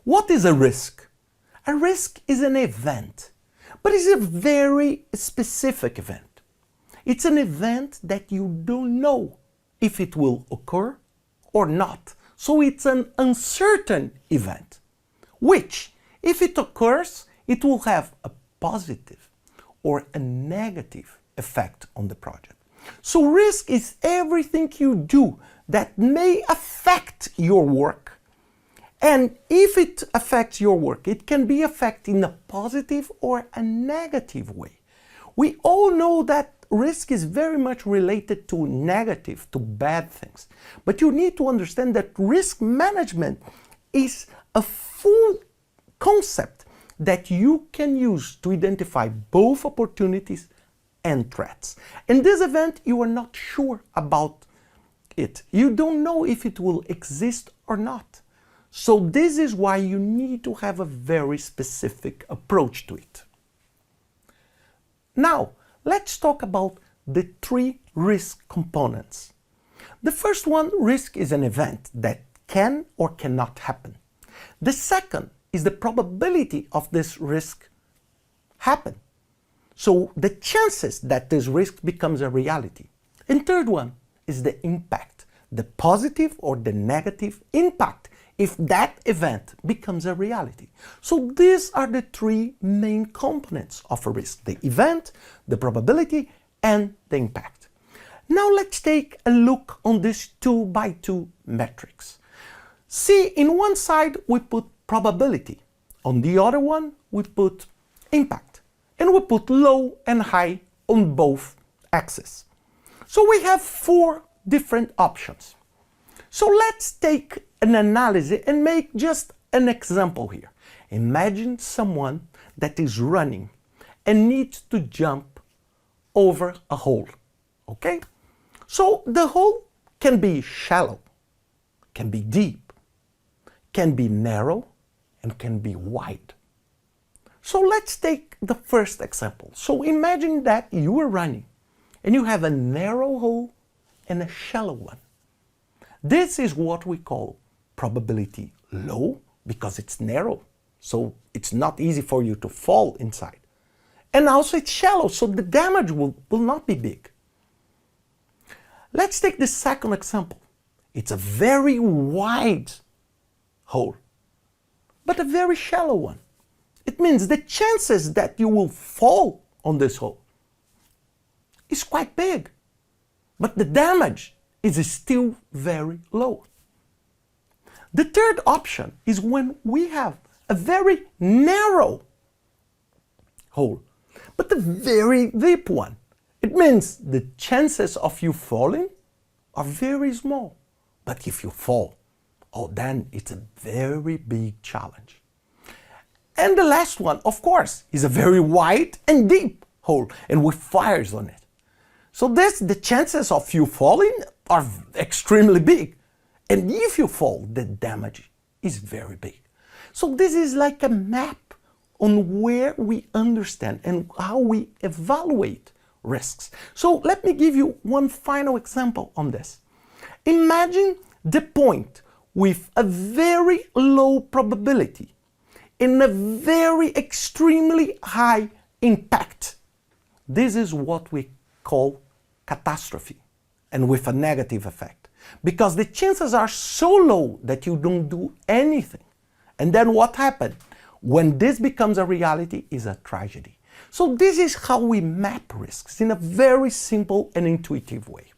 What is a risk? A risk is an event, but it's a very specific event. It's an event that you don't know if it will occur or not. So it's an uncertain event, which, if it occurs, it will have a positive or a negative effect on the project. So risk is everything you do that may affect your work. And if it affects your work, it can be affected in a positive or a negative way. We all know that risk is very much related to negative, to bad things. But you need to understand that risk management is a full concept that you can use to identify both opportunities and threats. In this event, you are not sure about it. You don't know if it will exist or not. So this is why you need to have a very specific approach to it. Now, let's talk about the 3 risk components. The first one, risk is an event that can or cannot happen. The second is the probability of this risk happen. So the chances that this risk becomes a reality. And third one is the impact, the positive or the negative impact if that event becomes a reality. So these are the 3 main components of a risk: the event, the probability, and the impact. Now let's take a look on these 2x2 metrics. See, in one side we put probability, on the other one we put impact, and we put low and high on both axes. So we have 4 different options. So let's take an analysis and make just an example here. Imagine someone that is running and needs to jump over a hole, okay? So the hole can be shallow, can be deep, can be narrow, and can be wide. So let's take the first example. So imagine that you are running and you have a narrow hole and a shallow one. This is what we call probability low, because it's narrow, so it's not easy for you to fall inside. And also it's shallow, so the damage will not be big. Let's take the second example. It's a very wide hole, but a very shallow one. It means the chances that you will fall on this hole is quite big, but the damage is still very low. The third option is when we have a very narrow hole, but a very deep one. It means the chances of you falling are very small. But if you fall, oh, then it's a very big challenge. And the last one, of course, is a very wide and deep hole and with fires on it. So the chances of you falling are extremely big. And if you fall, the damage is very big. So this is like a map on where we understand and how we evaluate risks. So let me give you one final example on this. Imagine the point with a very low probability and a very extremely high impact. This is what we call catastrophe, and with a negative effect. Because the chances are so low that you don't do anything. And then what happens? When this becomes a reality is a tragedy. So this is how we map risks in a very simple and intuitive way.